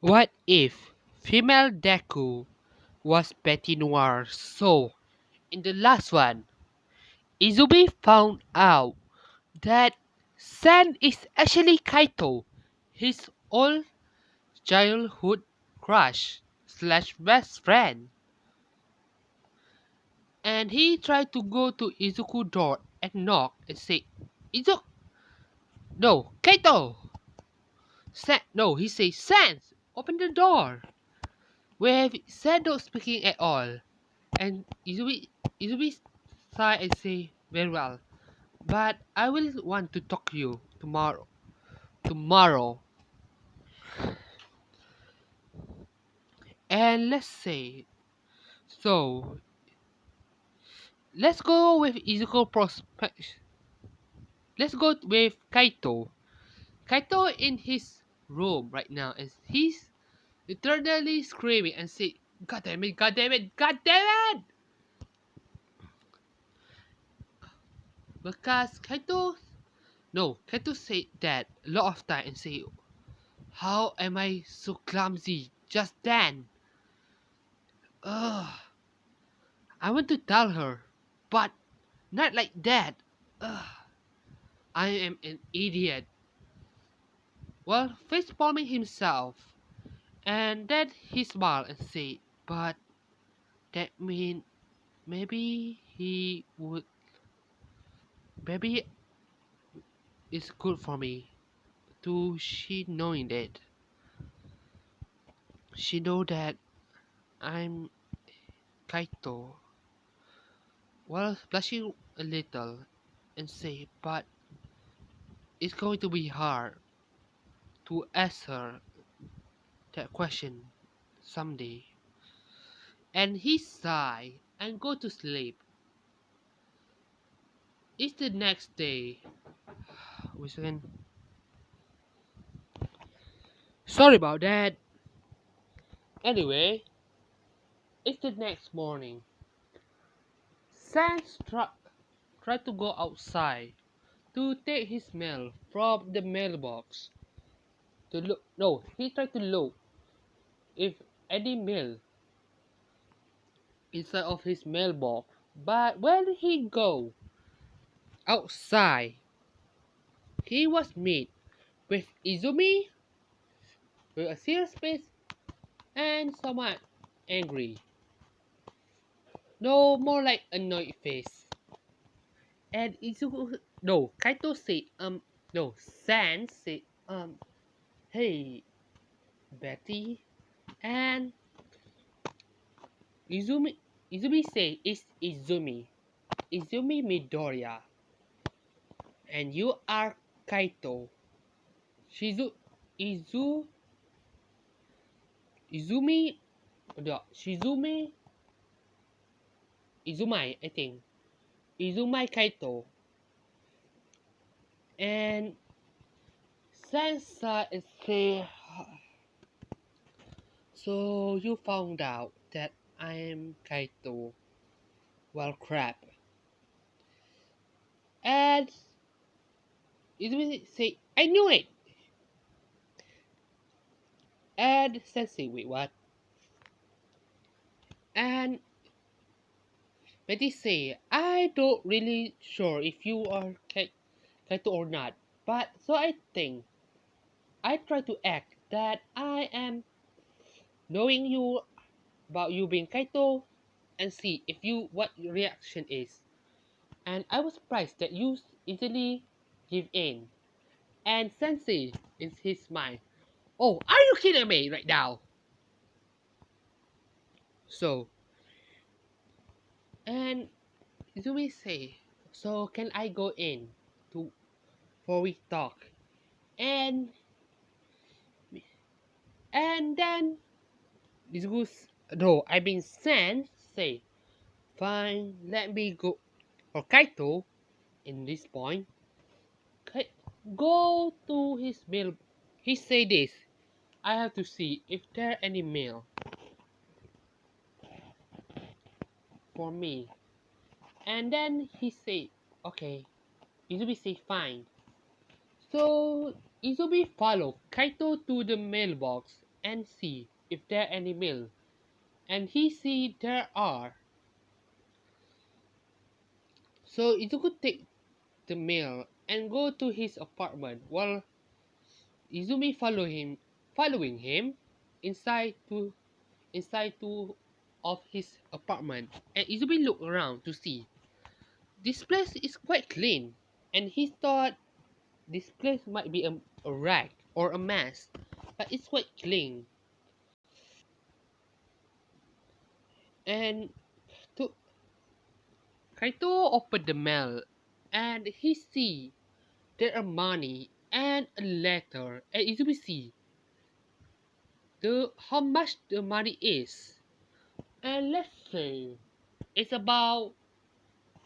What if female deku was petty noire? So, in the last one, Izumi found out that Sen is actually Kaito, his old childhood crush slash best friend. And he tried to go to Izuku's door and knock and say, Izuku, no, Kaito! No, he says, Sans, open the door. Where Sen not speaking at all. And Izumi sigh and say, very well, but I will want to talk to you tomorrow. Tomorrow. And let's say, so, let's go with Izuku prospect. Let's go with Kaito. Kaito in his room right now, and he's eternally screaming and say, God damn it, God damn it, God damn it! Because Kaito said that a lot of time and say, how am I so clumsy just then? Ugh, I want to tell her, but not like that. Ugh, I am an idiot. Well, face palming himself, and then he smiled and said, but that mean maybe he would, maybe it's good for me to she knowing that. She know that I'm Kaito. Well, blushing a little and say, but it's going to be hard to ask her that question someday. And he sigh and go to sleep. It's the next day. Wait a second. Sorry about that. Anyway, it's the next morning. Sans tried to go outside to take his mail from the mailbox. To look, no, he tried to look if any mail inside of his mailbox. But when he go outside, he was met with Izumi with a serious face and somewhat angry. No, more like annoyed face. And Izuku, no, Kaito said, no, San said, hey, Betty. And Izumi, Izumi say, it's Izumi. Izumi Midoriya. And you are Kaito. Shizu, Izu, Izumi, no, Izumai, I think. Izumai Kaito. And Sansa is say, so you found out that I am Kaito. Well, crap. And Izumi say, I knew it. And Sensei, wait, what? And Betty say, I don't really sure if you are Kaito or not. But so I think I try to act that I am knowing you about you being Kaito and see if you what your reaction is. And I was surprised that you easily give in. And Sensei in his mind, oh, are you kidding me right now? So, and Izumi say, so can I go in to for we talk? And then Izuku's no, I mean Sen say, fine, let me go. Or Kaito in this point, go to his mail. He say this. I have to see if there any mail for me. And then he say, okay. Izumi say fine. So Izumi follow Kaito to the mailbox and see if there are any mail. And he see there are. So Izuku take the mail and go to his apartment while Izumi following him inside to inside to of his apartment. And Izumi looked around to see this place is quite clean, and he thought this place might be a rag or a mess, but it's quite clean. And to Kaito opened the mail, and he see there are money and a letter, and Izumi see the how much the money is. And let's say it's about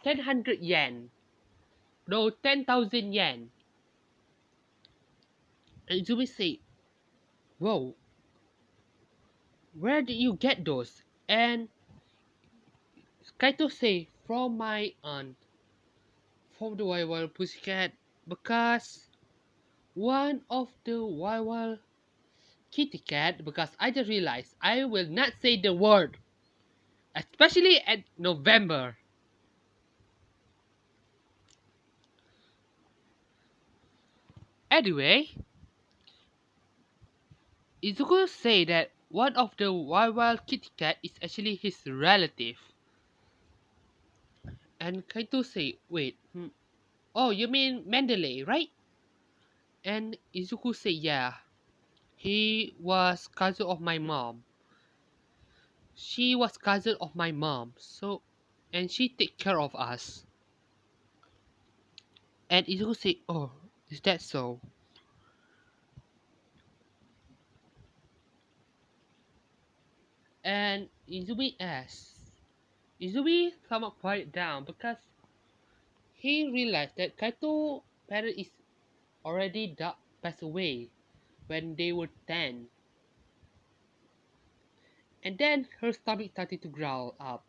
1000 yen, no 10,000 yen. And Izumi say, "Whoa, where did you get those?" And Kaito say, "From my aunt, from the Wild Pussycat, because one of the Wild Kitty Cat, because I just realized I will not say the word, especially at November." Anyway, Izuku say that one of the Wild Kitty Cat is actually his relative. And Kaito say, "Wait, oh, you mean Mendeley, right?" And Izuku say, "Yeah, he was cousin of my mom. She was cousin of my mom, so and she take care of us." And Izuku say, "Oh, is that so?" And Izumi somewhat quiet down because he realized that Kaito parent is already passed away when they were 10. And then her stomach started to growl up,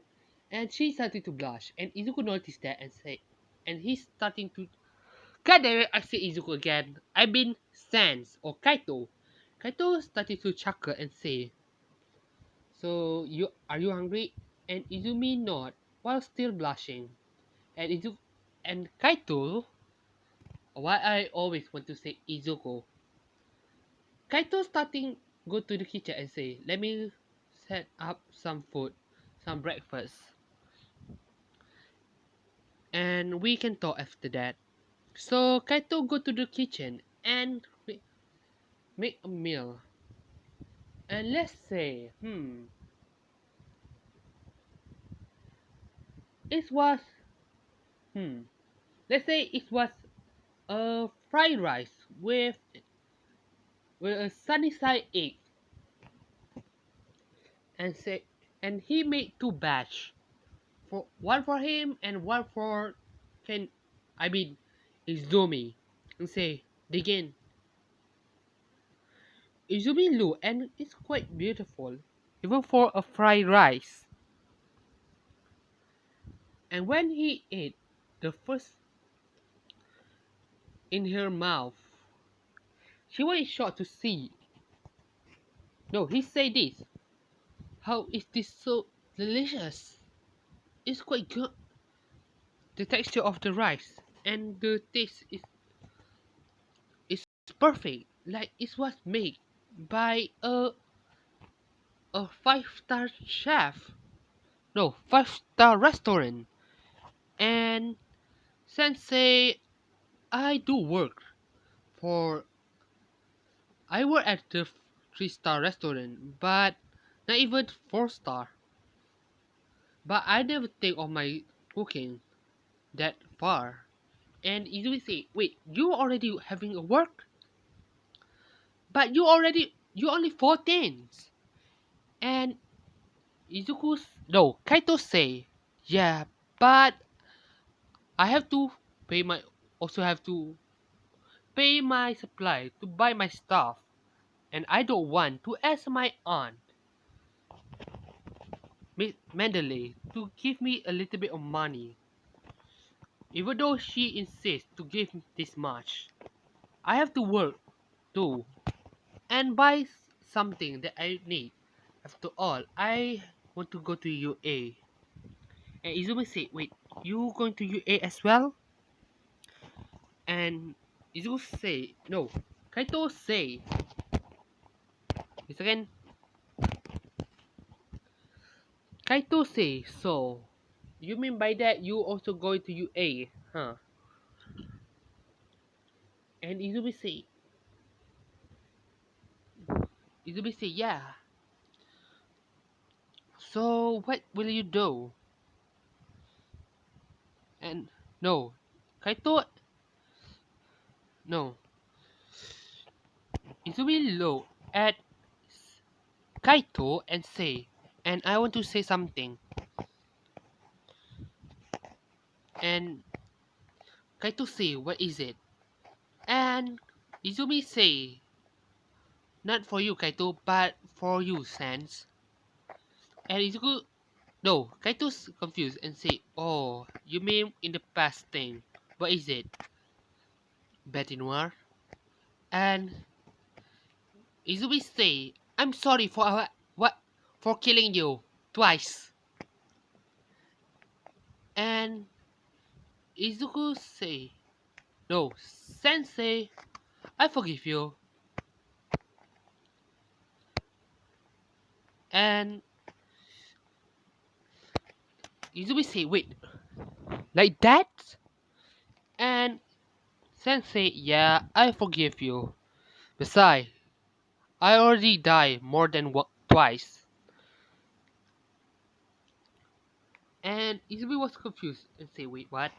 and she started to blush. And Izuku noticed that and say, and he's starting to. God damn it! I say Izuku again. I mean Sans or Kaito. Kaito started to chuckle and say, "So you hungry?" And Izumi nodded while still blushing. And Kaito, why I always want to say Izuku. Kaito starting go to the kitchen and say, "Let me set up some food, some breakfast, and we can talk after that." So Kaito go to the kitchen and make a meal. And let's say, it was, hmm, let's say it was a fried rice with a sunny side egg, and say, and he made two batch, for one for him and one for Ken, I mean, Izumi, and say, "Begin." Izumi look and it's quite beautiful, even for a fried rice. And when he ate the first in her mouth, she was shocked to see. No, he said this. "How is this so delicious? It's quite good. The texture of the rice and the taste is perfect. Like it was made by a 5-star chef. No, 5-star restaurant." And Sensei, I do work for I work at the 3-star restaurant, but not even 4-star. But I never think of my cooking that far. And Izumi say, "Wait, you already having a work? But you only 14." And Kaito say, "Yeah, but I have to pay my also have to pay my supply to buy my stuff, and I don't want to ask my aunt, Miss Mendeley, to give me a little bit of money, even though she insists to give this much. I have to work too and buy something that I need. After all, I want to go to UA. And Izumi say, wait, you going to UA as well? And Izumi say, no. Kaito say, this again. Kaito say, so, you mean by that you also going to UA, huh? And Izumi say, yeah. So, what will you do? And, no. Kaito, no. Izumi look at Kaito and say, and I want to say something. And Kaito say, what is it? And Izumi say, not for you, Kaito, but for you, Sans. And Izuku, no, Kaito's confused and say, oh, you mean in the past thing. What is it? Betty Noir? And Izumi say, I'm sorry for what for killing you twice. And Izuku say, no, Sensei, I forgive you. And Izumi say, wait, like that? And Sensei, yeah, I forgive you. Besides, I already died more than twice. And Izumi was confused and say, wait, what?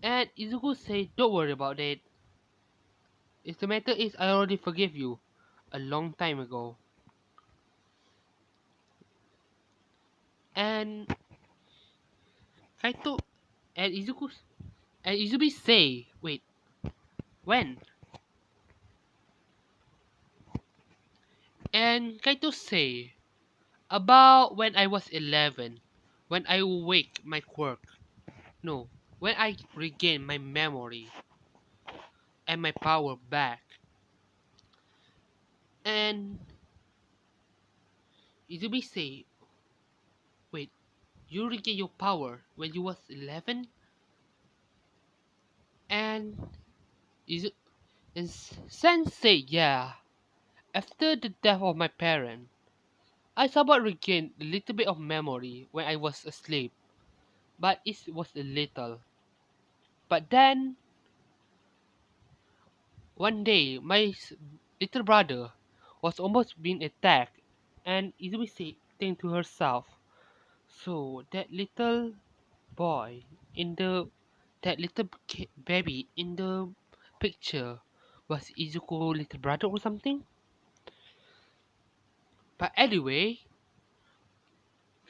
And Izuku say, don't worry about it. If the matter is, I already forgive you a long time ago. And Kaito and Izumi say, wait, when? And Kaito say, about when I was 11, when I wake my quirk. No, when I regain my memory and my power back. And Izumi say, wait, you regain your power when you was 11? And Izu- and Sensei, yeah. After the death of my parent, I somewhat regained a little bit of memory when I was asleep, but it was a little. But then, one day, my little brother was almost being attacked, and Izumi said, think to herself, so that little boy in the that little baby in the picture was Izuku's little brother or something? But anyway,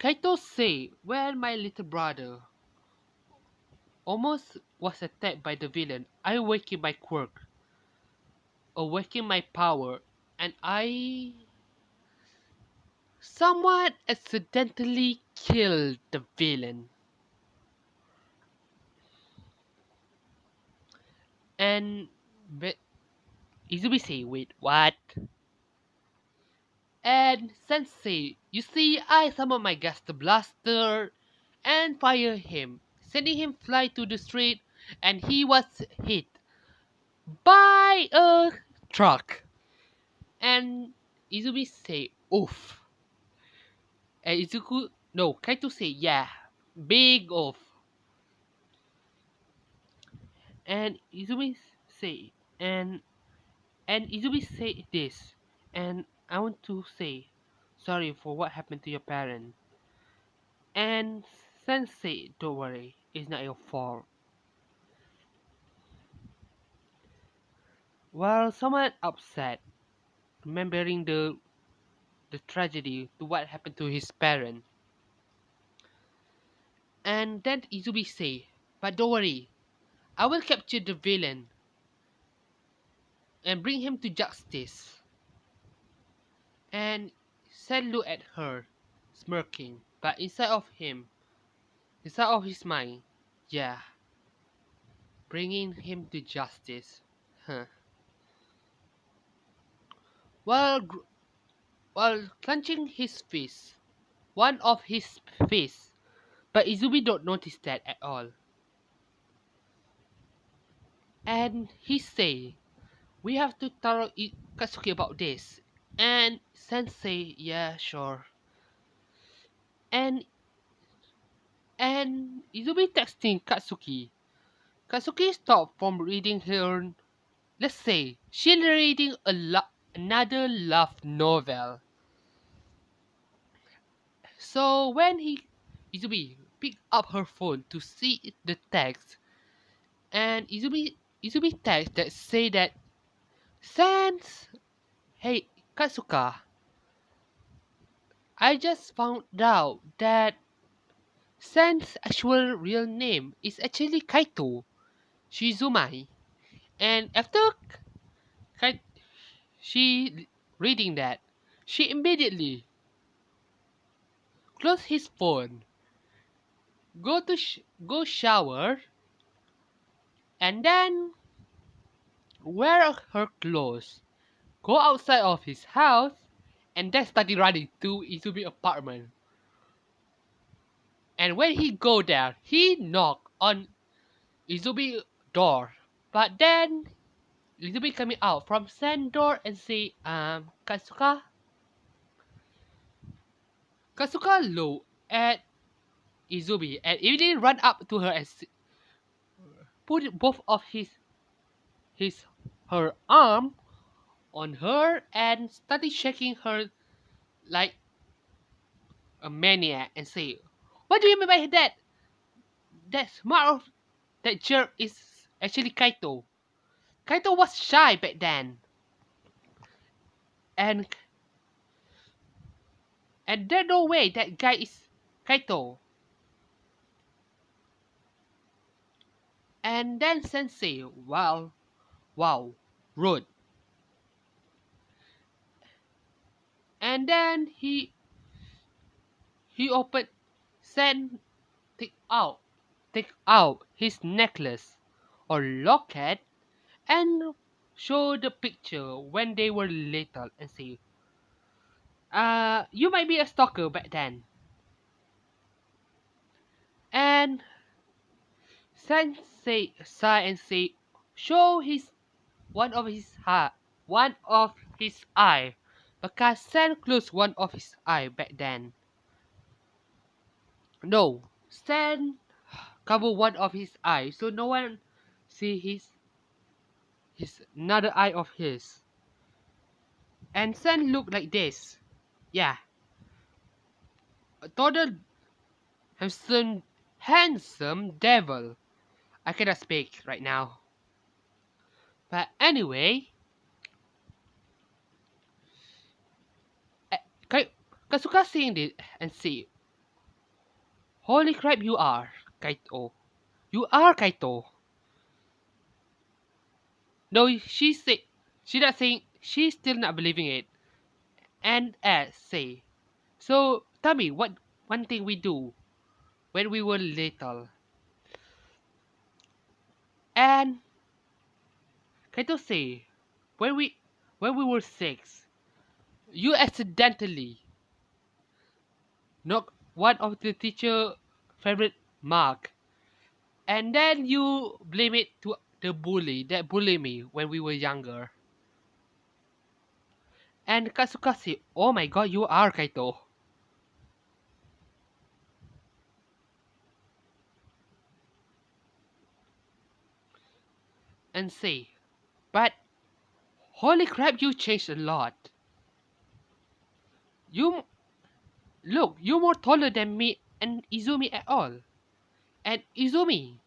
Kaito say when my little brother almost was attacked by the villain, I awakened my quirk, awakened my power, and I somewhat accidentally killed the villain. And Izumi say, wait, what? And Sensei, you see, I summoned my Gaster Blaster and fire him, sending him fly to the street, and he was hit by a truck. And Izumi say, oof. And Kaito say, yeah, big oof. And Izumi say, and Izumi say this, and I want to say, sorry for what happened to your parent. And Sensei, don't worry, it's not your fault. While somewhat upset, remembering the tragedy to what happened to his parent. And then Izumi say, but don't worry, I will capture the villain and bring him to justice. And Sen looked at her, smirking, but inside of his mind, yeah, bringing him to justice. Huh. while while clenching his fist, one of his fists. But Izumi don't notice that at all. And he say, "We have to tell Katsuki about this." And Sensei, "Yeah, sure." And Izumi texting Katsuki. Katsuki stopped from reading her. Let's say she reading another love novel. So when Izumi picked up her phone to see the text, and Izumi text that say that Sans, hey Katsuka, I just found out that Sans' actual real name is actually Kaito Shizumai. And after Kai- she reading that, she immediately closed his phone, go shower, and then wear her clothes, go outside of his house, and then started running to Izumi apartment. And when he go there, he knock on Izumi door. But then Izumi coming out from sand door and say, Kasuka look at Izumi and immediately run up to her and put both of his her arm on her and started shaking her like a maniac and say, "What do you mean by that? That smart of that jerk is actually Kaito. Kaito was shy back then, and there's no way that guy is Kaito." And then Sensei, wow, rude. And then he opened, Sen take take out his necklace or locket and show the picture when they were little and say, you might be a stalker back then. And Sensei sigh and say, show his one of his eye, because Sen closed one of his eye back then. No, Sen cover one of his eye so no one see his another eye of his. And Sen look like this. Yeah, a total handsome devil. I cannot speak right now. But anyway, eh, Kasuka seeing this and see, holy crap, you are Kaito. You are Kaito. No, she not saying, she's still not believing it. And say, so tell me what one thing we do when we were little. And Kaito say, when we when we were 6, you accidentally knocked one of the teacher favorite mark, and then you blame it to the bully that bullied me when we were younger. And Kasuka say, oh my god, you are Kaito. And say, but holy crap, you changed a lot. You look, you're more taller than me and Izumi at all. And Izumi.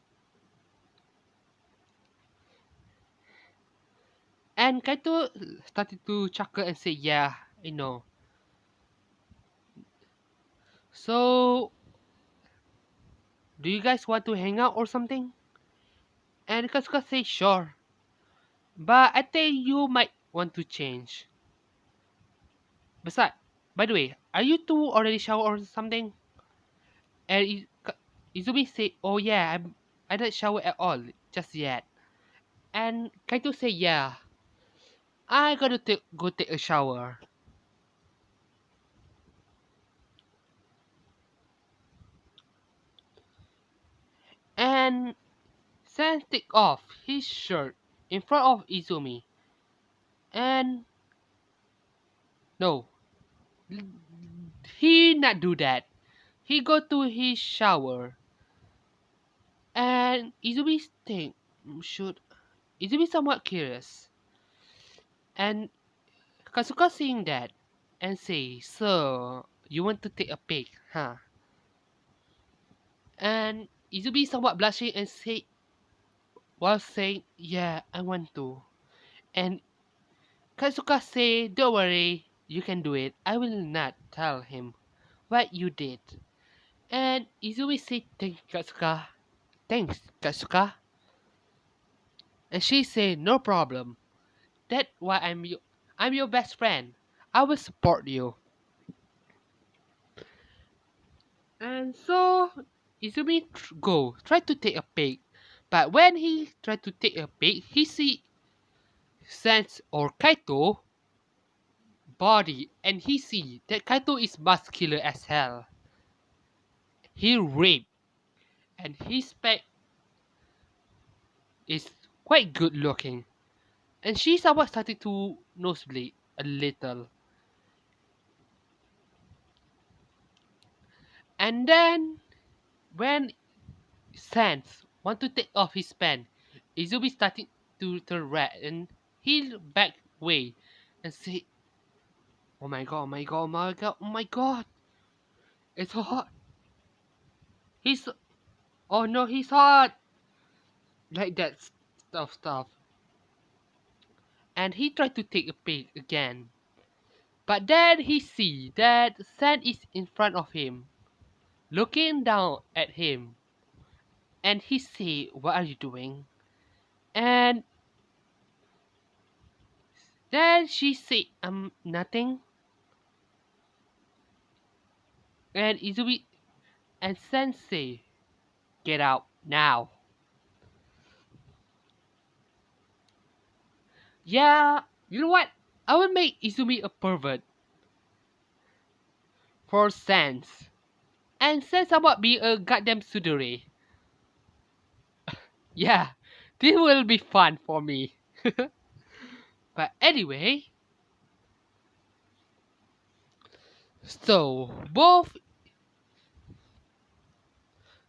And Kaito started to chuckle and say, yeah, I know. So, do you guys want to hang out or something? And Kasuka say, sure. But I think you might want to change. Besides, by the way, are you two already shower or something? And Izumi say, oh yeah, I don't shower at all, just yet. And Kaito say, yeah. I gotta go take a shower. And Sen take off his shirt in front of Izumi. And no, he not do that. He go to his shower. And Izumi think should Izumi somewhat curious. And Kasuka seeing that and say, "So you want to take a pic, huh?" And Izumi somewhat blushing and say while saying, "Yeah, I want to." And Kasuka say, "Don't worry, you can do it. I will not tell him what you did." And Izumi say, "Thanks, Kasuka. Thanks, Kasuka." And she say, "No problem. That's why I'm your best friend. I will support you." And so Izumi go try to take a pic, but when he try to take a pic, he see Sense or Kaito body, and he see that Kaito is muscular as hell. He ripped, and his back is quite good looking, and she somewhat started to nosebleed a little. And then when Sans want to take off his pants, Izumi started to turn red and he back way and say, "Oh my god, oh my god, oh my god, oh my god, it's hot. He's oh no, he's hot." Like that stuff. And he tried to take a pic again. But then he see that San is in front of him, looking down at him. And he say, "What are you doing?" And then she say, nothing." And Izumi and Sen say, "Get out now." Yeah, you know what? I will make Izumi a pervert for Sans. And Sans about being a goddamn tsundere. Yeah, this will be fun for me. But anyway, so both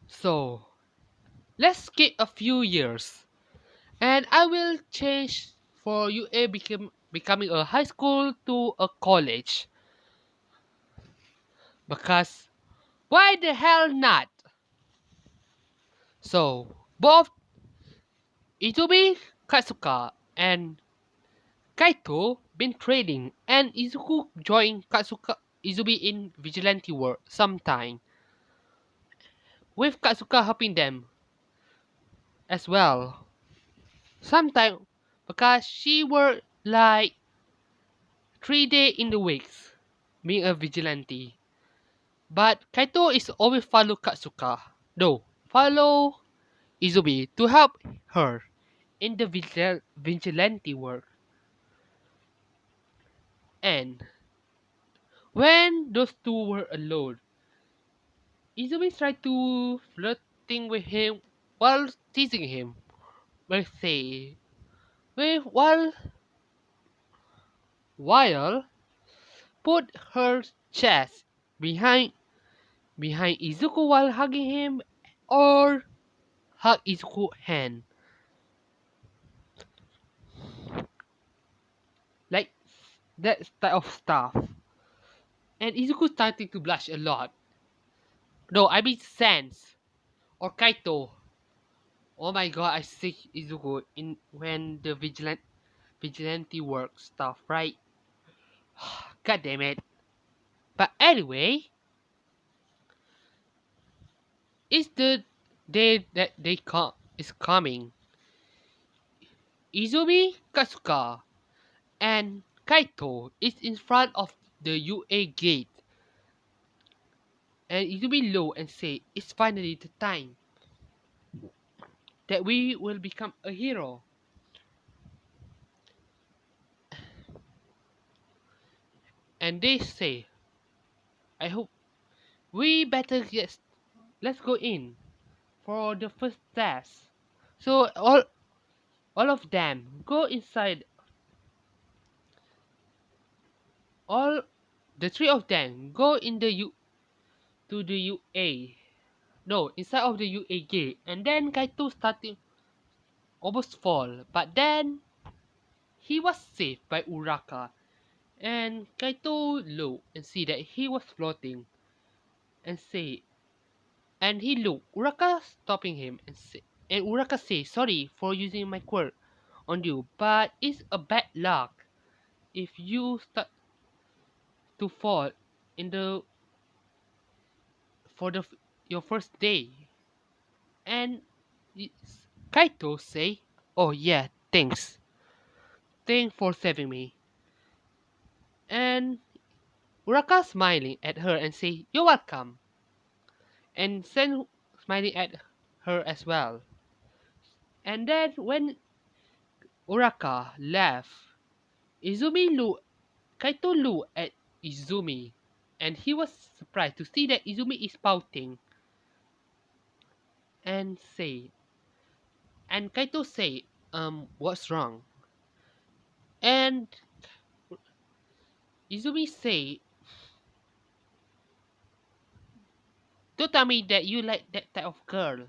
so let's skip a few years and I will change for UA becoming a high school to a college. Because why the hell not? So both Izumi, Katsuka, and Kaito been training, and Izuku joined Katsuka Izumi in vigilante work sometime, with Katsuka helping them as well. Sometime because she worked like 3 days in the weeks being a vigilante. But Kaito is always follow Katsuka. No, follow Izumi to help her in the vigilante work. And when those two were alone, Izumi tried to flirting with him while teasing him. Well, say, while put her chest behind Izuku while hugging him, or hug Izuku's hand, like that type of stuff. And Izuku started to blush a lot. No, I mean Sans or Kaito. Oh my god, I see Izuku in when the vigilante work stuff, right? God damn it. But anyway, it's the day that they come is coming. Izumi, Kasuka, and Kaito is in front of the UA gate. And Izumi low and say, "It's finally the time that we will become a hero." and they say, I hope we better get, let's go in for the first test. So all of them go inside. All the three of them go in the to the UA. No, inside of the UA gate, and then Kaito started almost fall, but then he was saved by Uraka, and Kaito looked and see that he was floating, and say, and he looked Uraka stopping him and say, and Uraka say sorry for using my quirk on you, but it's a bad luck if you start to fall in the for the your first day. And Kaito say, oh yeah, thanks for saving me. And Uraka smiling at her and say, you're welcome. And Sen smiling at her as well. And then when Uraka left, Kaito looked at Izumi, and he was surprised to see that Izumi is pouting and say, and Kaito say, what's wrong? And Izumi say, don't tell me that you like that type of girl.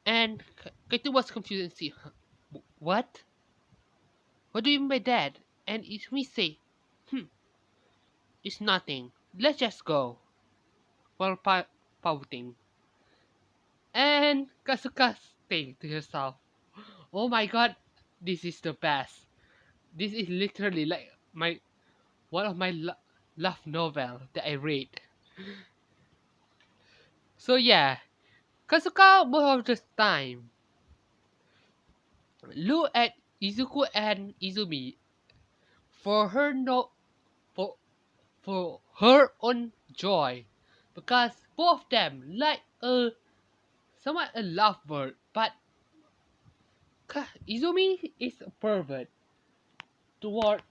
And Kaito was confused and say, what? What do you mean by that? And Izumi say, hmm, it's nothing. Let's just go. While pouting. And Kasuka think to herself, oh my god, this is the best. This is literally like one of my love novel that I read. So yeah, Kasuka most of the time look at Izuku and Izumi for her no for for her own joy, because both of them like a somewhat a lovebird, but Izumi is a pervert toward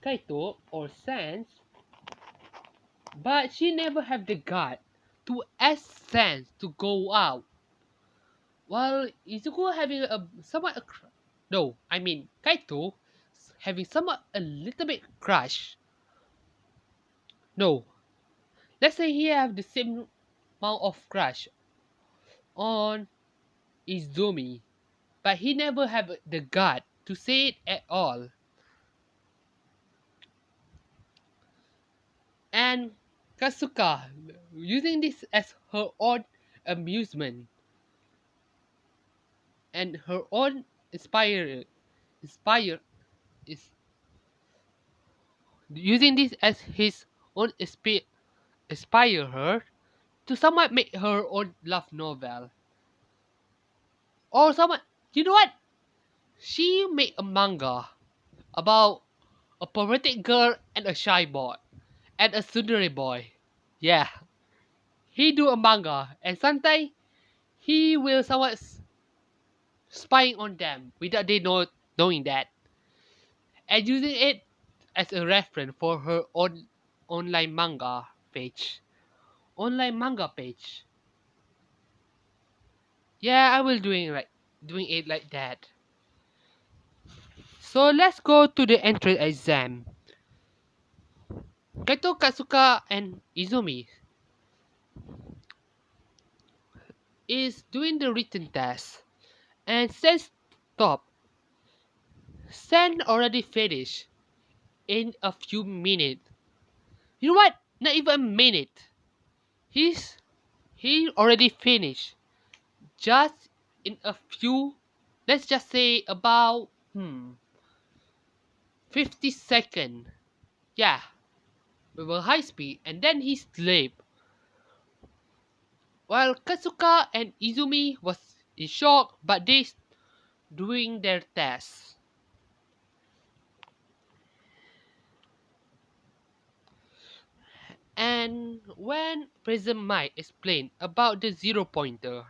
Kaito or Sans, but she never have the gut to ask Sans to go out. While Izuku having a somewhat a no, I mean Kaito having somewhat a little bit crush. No, let's say he have the same amount of crush on Izumi, but he never have the gut to say it at all. And Kasuka using this as her own amusement and her own inspire is using this as his own inspire her to somewhat make her own love novel. Or somewhat, you know what? She made a manga about a poetic girl and a shy boy and a tsundere boy. Yeah, he do a manga and sometimes he will somewhat spying on them without they knowing that, and using it as a reference for her own online manga page. Online manga page. Yeah, I will doing it like that. So let's go to the entrance exam. Kaito, Kasuka, and Izumi is doing the written test, and says stop. Sen already finished in a few minutes. You know what? Not even a minute. He already finished. Just in a few, let's just say about 50 seconds. Yeah, we were high speed, and then he slept. While Kasuka and Izumi was in shock, but they doing their tests. And when Prism Mike explained about the zero pointer,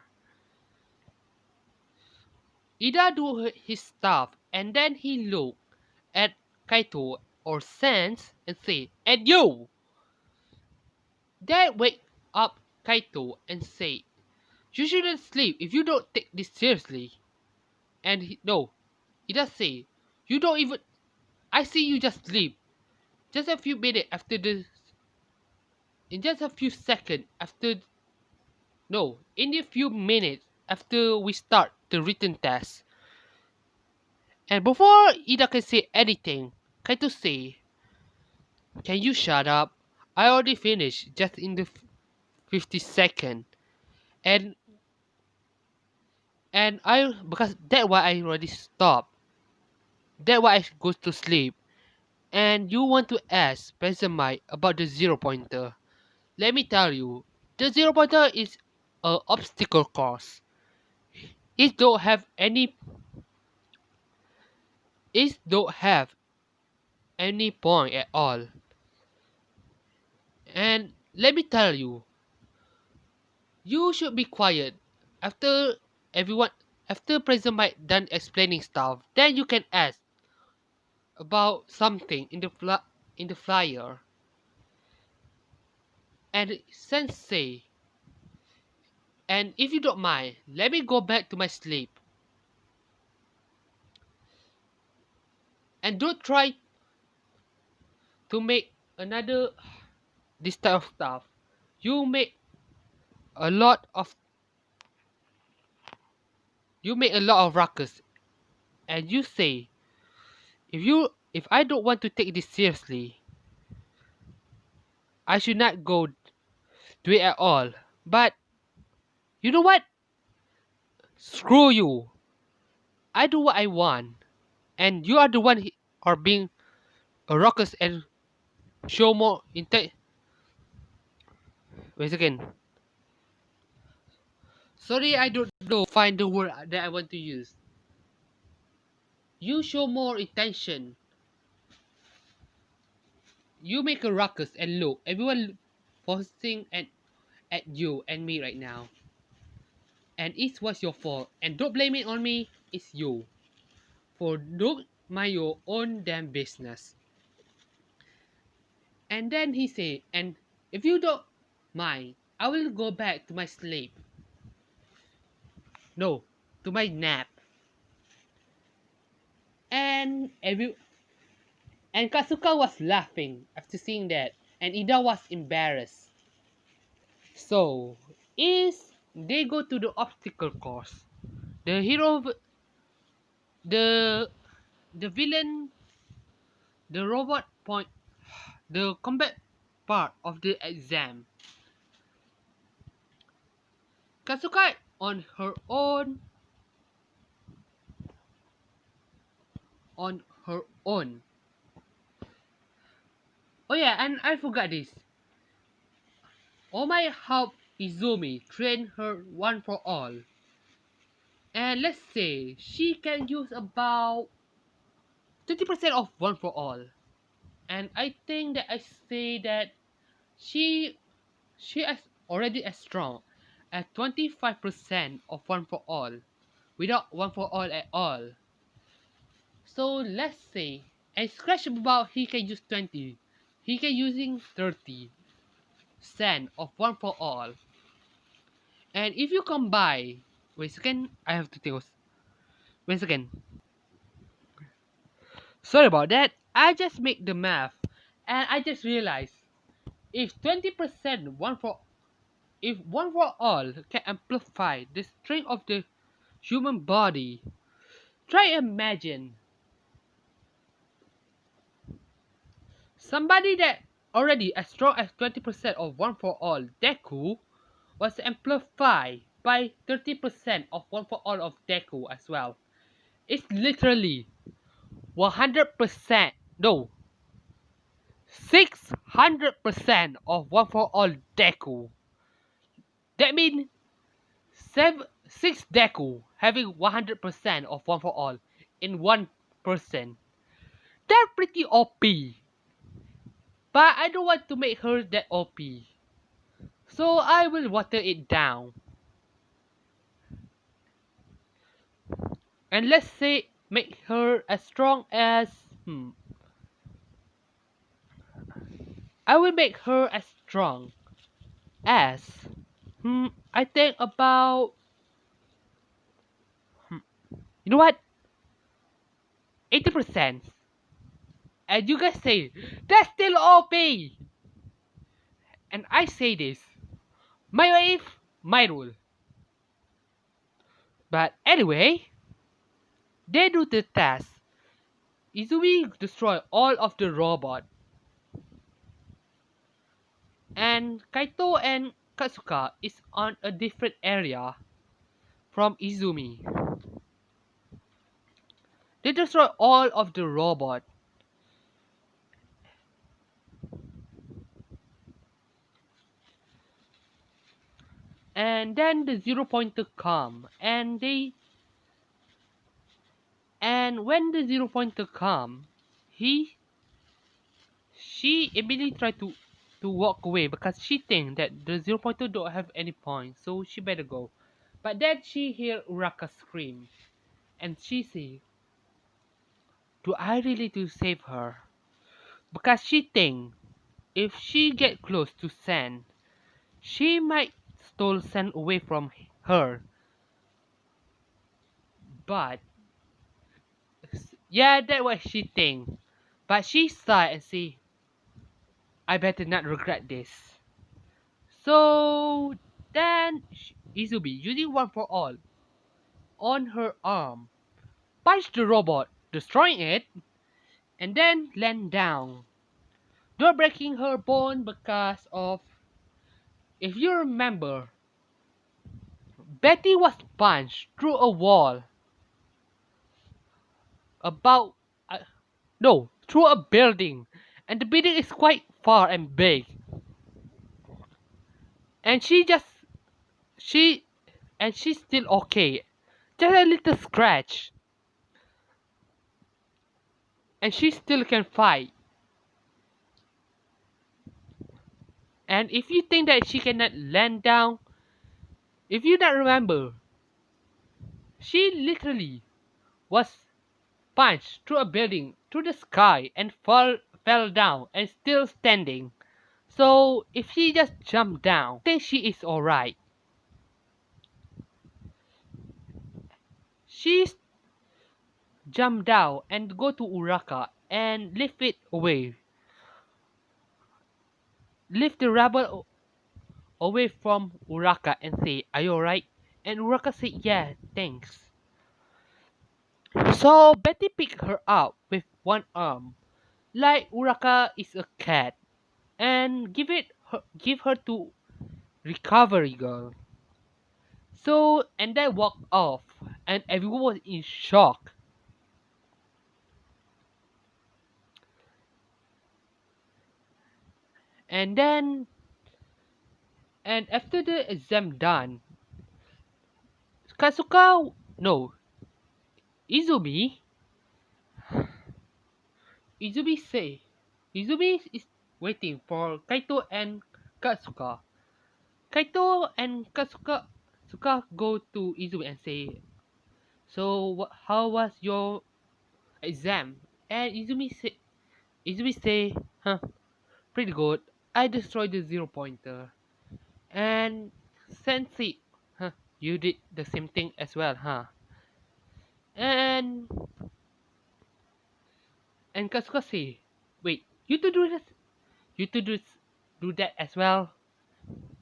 Ida do his stuff, and then he looked at Kaito or sense and say, and you! Then wake up Kaito and say, you shouldn't sleep if you don't take this seriously. And no, he does say, you don't even. I see you just sleep. Just a few minutes after the. In just a few seconds after. No, in a few minutes after we start the written test. And before Ida can say anything, Kaito say, can you shut up? I already finished just in the 50 second. And I because that why I already stopped. That why I go to sleep. And you want to ask Pessamite about the zero pointer. Let me tell you, the zero pointer is a obstacle course. It don't have any point at all. And let me tell you, you should be quiet after everyone after President Mike done explaining stuff. Then you can ask about something in the flyer. And Sensei, and if you don't mind, let me go back to my sleep. And don't try to make another this type of stuff. You make a lot of ruckus, and you say, if I don't want to take this seriously, I should not go do it at all. But you know what? Screw you. I do what I want, and you are the one are being a ruckus and show more intent. Wait again. Sorry, I don't know. Find the word that I want to use. You show more intention. You make a ruckus and look. Everyone focusing at you and me right now. And it was your fault. And don't blame it on me. It's you. For don't mind your own damn business. And then he said, and if you don't mind, I will go back to my sleep. No, to my nap. And Katsuka was laughing after seeing that, and Ida was embarrassed. So, is they go to the obstacle course. The hero, the the villain, the robot point, the combat part of the exam. Katsuka on her own. Oh yeah, and I forgot this. Omai helped Izumi train her one for all. And let's say she can use about 30% of one for all. And I think that I say that she is already as strong at 25% of one for all without one for all at all. So let's say and scratch about he can use 20. He can using 30% of one for all. And if you combine, wait a second, I have to think. Wait a second. Sorry about that. I just make the math, and I just realized if 20% if one for all can amplify the strength of the human body, try imagine somebody that already as strong as 20% of one for all deku was amplified by 30% of one for all of deku as well. It's literally 100%, no, 600% of one for all deku. That means 6 deku having 100% of one for all in one person. That's pretty OP. But I don't want to make her that OP. So I will water it down. And let's say make her as strong as I will make her as strong as I think about hmm, you know what 80%. And you guys say that's still OP. And I say this my wife, my rule. But anyway, they do the task. Izumi destroy all of the robot, and Kaito and Katsuka is on a different area from Izumi. They destroy all of the robot, and then the zero pointer come, and when the zero pointer come, he she immediately try to walk away because she think that the zero pointer don't have any points, so she better go. But then she hear Uraka scream, and she say, "Do I really to save her?" Because she think if she get close to Sen, she might stole Sen away from her. But yeah, that's what she think. But she sigh and say, "I better not regret this." So then Izubi, using one for all, on her arm, punched the robot, destroying it, and then land down, not breaking her bone because of, if you remember, Betty was punched through a wall about, uh, no, through a building, and the building is quite far and big, and she, and she's still okay, just a little scratch, and she still can fight. And if you think that she cannot land down, if you not remember, she literally was punched through a building, through the sky, and fell down and still standing. So if she just jumped down, I think she is alright. She jumped down and go to Uraka and lift it away. Lift the rubble away from Uraka and say, "Are you alright?" And Uraka said, "Yeah, thanks." So Betty picked her up with one arm, like Uraka is a cat, and give her to recovery girl. So and they walked off, and everyone was in shock. And then and after the exam done, Kasuka no Izumi Izumi say Izumi is waiting for Kaito and Kasuka. Kaito and Kasuka go to Izumi and say, "So how was your exam?" And Izumi say, "Huh, pretty good. I destroyed the zero pointer." And Sensei, "Huh, you did the same thing as well, huh?" And Kasuka say, "Wait, you two do this? You two do that as well?"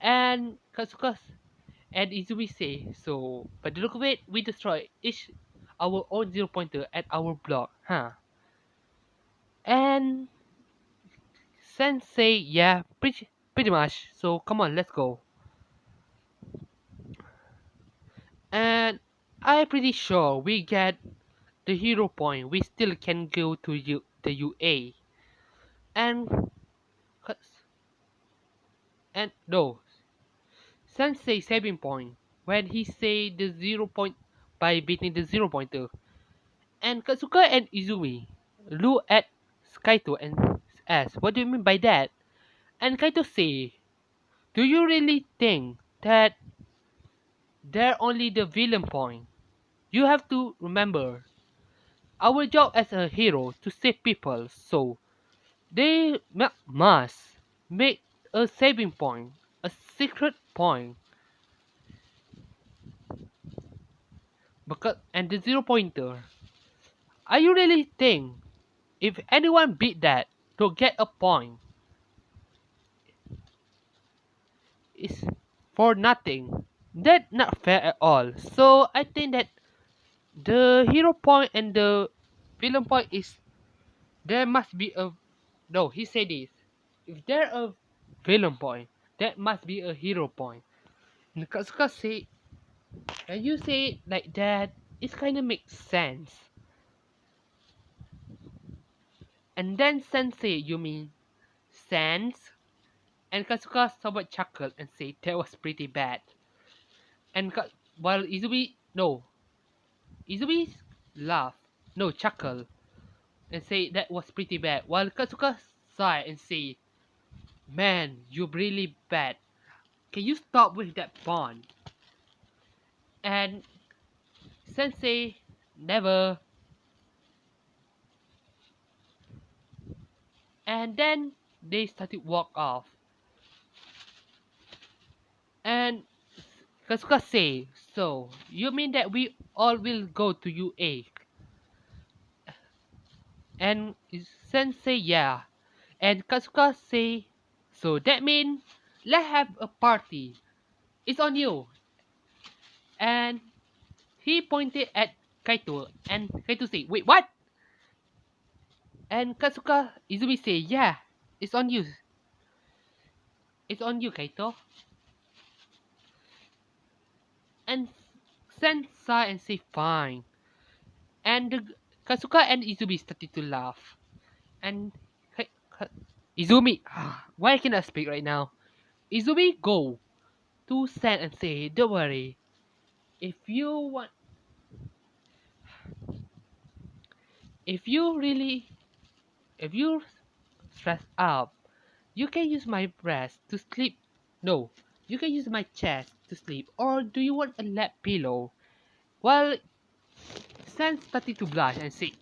And Kasuka and Izumi say, "So, by the look of it, we destroy each our own zero pointer at our block, huh?" And Sensei, "Yeah, pretty much. So come on, let's go." And I'm pretty sure we get the hero point. We still can go to the UA. And and no, Sensei saving point when he say the zero point by beating the zero pointer. And Katsuka and Izumi look at Kaito and ask, "What do you mean by that?" And Kaito say, "Do you really think that they're only the villain point? You have to remember, our job as a hero to save people, so they must. make a saving point, a secret point, because and the zero pointer. Are you really think if anyone beat that to get a point is for nothing? That's not fair at all. So I think that the hero point and the villain point is there must be a no. He said this. If there a villain point, that must be a hero point. Because say when you say it like that, it kind of makes sense. And then Sensei, you mean sense? And Kasuka somewhat chuckled and said that was pretty bad. And while Izumi laughed, no chuckle, and say that was pretty bad. While Kasuka sighed and say, "Man, you're really bad. Can you stop with that bond?" And Sensei never. And then they started walk off. And Kasuka say, "So you mean that we all will go to UA?" And Sensei, "Yeah." And Kasuka say, "So that means let's have a party. It's on you." And he pointed at Kaito, and Kaito say, "Wait, what?" And Kasuka Izumi say, "Yeah, it's on you. It's on you, Kaito." And Sensei and say, "Fine." And Kasuka and Izumi started to laugh. And Izumi, why I cannot speak right now? Izumi go to Sen and say, "Don't worry. If you want, if you really, if you stress up, you can use my breast to sleep. No, you can use my chest to sleep. Or do you want a lap pillow?" Well, Sen started to blush and say,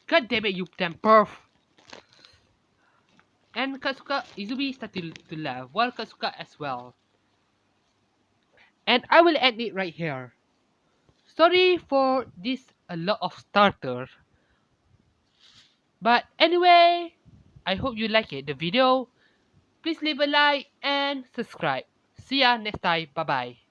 "God damn it, you damn perf." And Izumi started to laugh, while Kasuka as well. And I will end it right here. Sorry for this a lot of starter. But anyway, I hope you like it, the video. Please leave a like and subscribe. See ya next time. Bye bye.